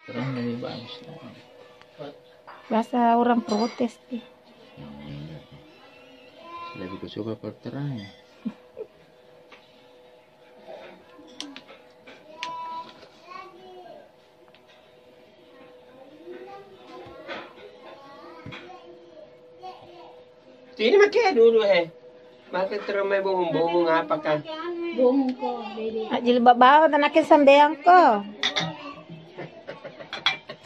Terang lebih bagus. Biasa orang protes tuh. Lebih suka kalau terang. Ini makai dulu Makai terus may bumbu apakah? Bumbu ko, baby. Jilbab bawah tanakin sambeang ko.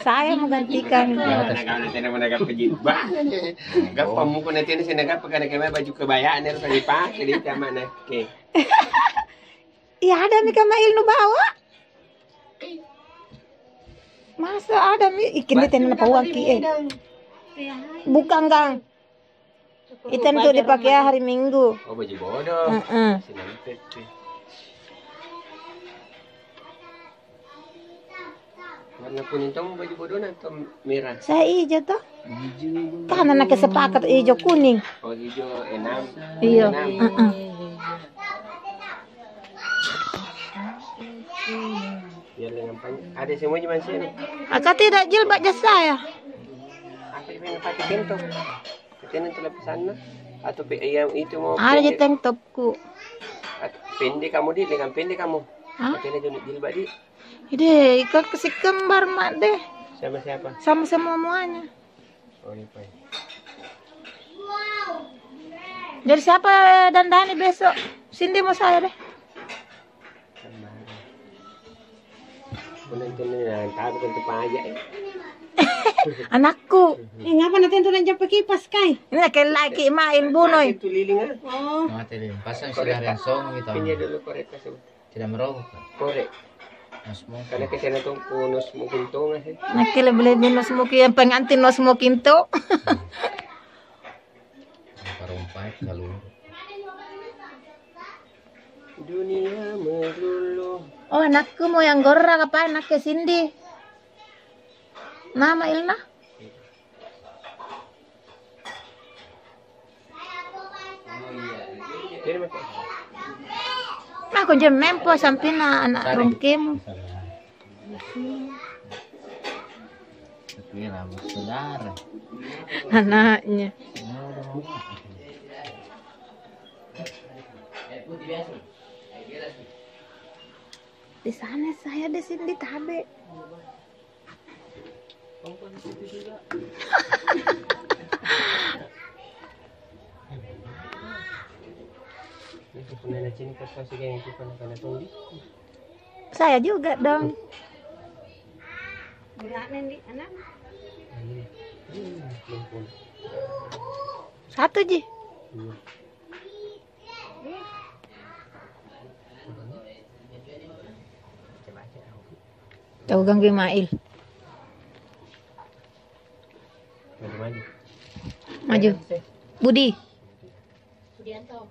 Saya menggantikan. Nanti menagap kejilbab. Gak pamuko nanti ini sinagap pagka nagkamay baju kebayaan nero kalipak jadi tama na. Okay. Iya ada mi kamail nu bawa. Masa ada mi ikin di tenan pawaki Bukan Kang. Ikan tuh dipakai hari Minggu. Oh baju bodoh. Sinantet. Warna kuning tuh baju bodoh atau merah? Saya hijau tuh. Hijau. Kan anak sepakat hijau kuning. Oh hijau enam. Iya. Biar dengan panjang. Ada semuanya masih. Akak tidak jilbab jasa ya. Apa yang pakai pintu? Ketenan telepisan na atau yang itu mau Ada di tank topku. pendek kamu di dengan pendek kamu. Hah? Ketenan jilbab di. Ide ikan kasih kembar mak deh. Sama siapa? Sama semuanya. Oh ini Pak. Dari siapa dandani besok? Cindy mau saya deh. Nanti tahu kan tuh aja Anakku. Ngapa nanti itu nanti kipas kai? Ini kayak lagi main bunoy. Itu lilingan. Oh. Mati deh. Pasang sudah yang song gitu. Pinjam dulu korek kasih. Tidak merokok. Korek. Masmu. Karena kesana tuh punus mungkin tuh nggak sih? Nak lebih no smoky yang pengantin no smoking tuh. Parumpai kalau. Dunia melulu. Oh anakku mau yang goreng apa anaknya Cindy? Nama Ilna? Jadi macam. Aku jam mempo sampai na anak rongkem. Tapi rambut saudara. Anaknya. Di sana saya di sini tabe. Saya juga dong. Guranin di anak. Satu ji. Tahu ganggu Mail. Maju. Budi. Budianto.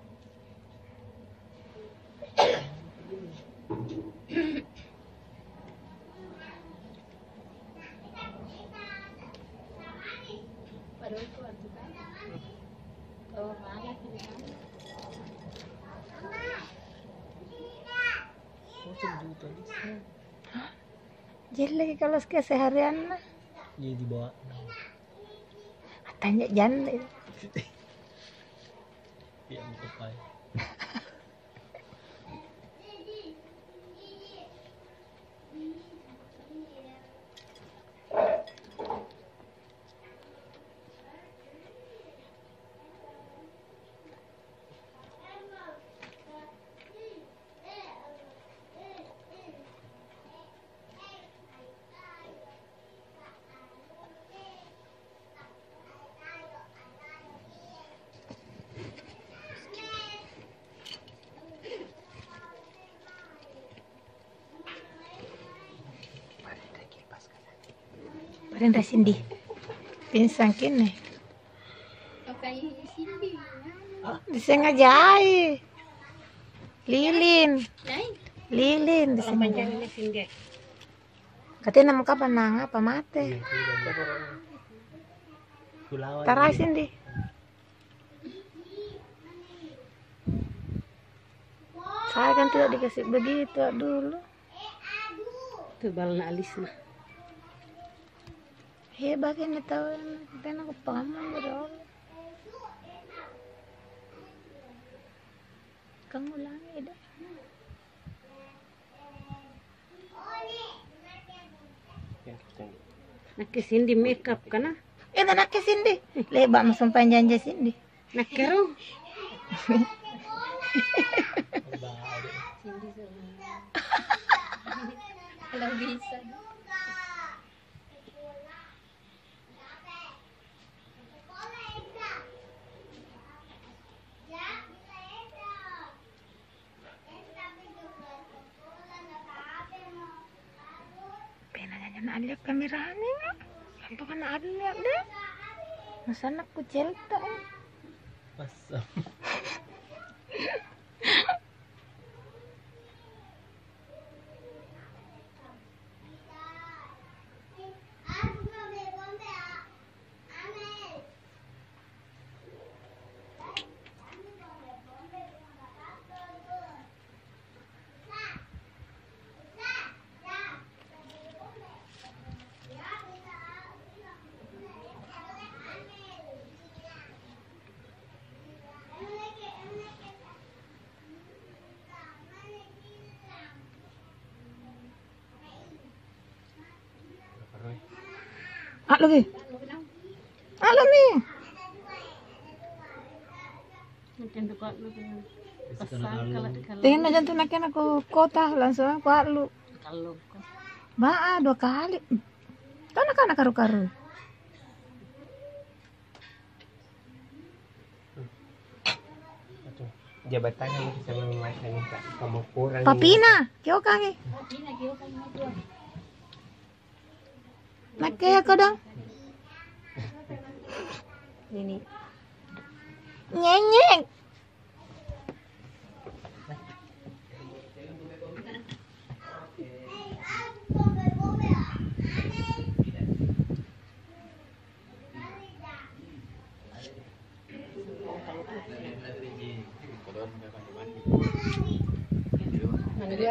Jadi lagi kalau keseharian mah. Iya dibawa. Tanya jangan. Iya buka. Parenda Cindy. Pinsang kini. Okay, Cindy. Disengajai. Lilin. Nay, Lilin panjang disengajai. ni Cindy. Katanya nama kapan nang apa mate. Tarai Cindy. Saya kan tidak dikasih begitu dulu. Tebal na alis na. Bakit tahu kita nak paman bro. Kamu lang ida. Nakisindi makeup ka na. Ida nakisindi. Leba masang panjanja sindi. Nakero. Kalau bisa. Penanya na aliak kameranya nga. Apa ka na aliak deh? Masanak ko celta. Pasam. Lagi. Nih. Nanti ko lu Pasal kalau Tingin na dyan tunakin ako kota. Langsung ako halo. kalau Baa, 2 kali. Tana ka na karu-karu. Jabatan yang bisa memasang kamu kurang. Papina. Kyo kami. Nakaya ko dong. ini Nyenyeng. Kalau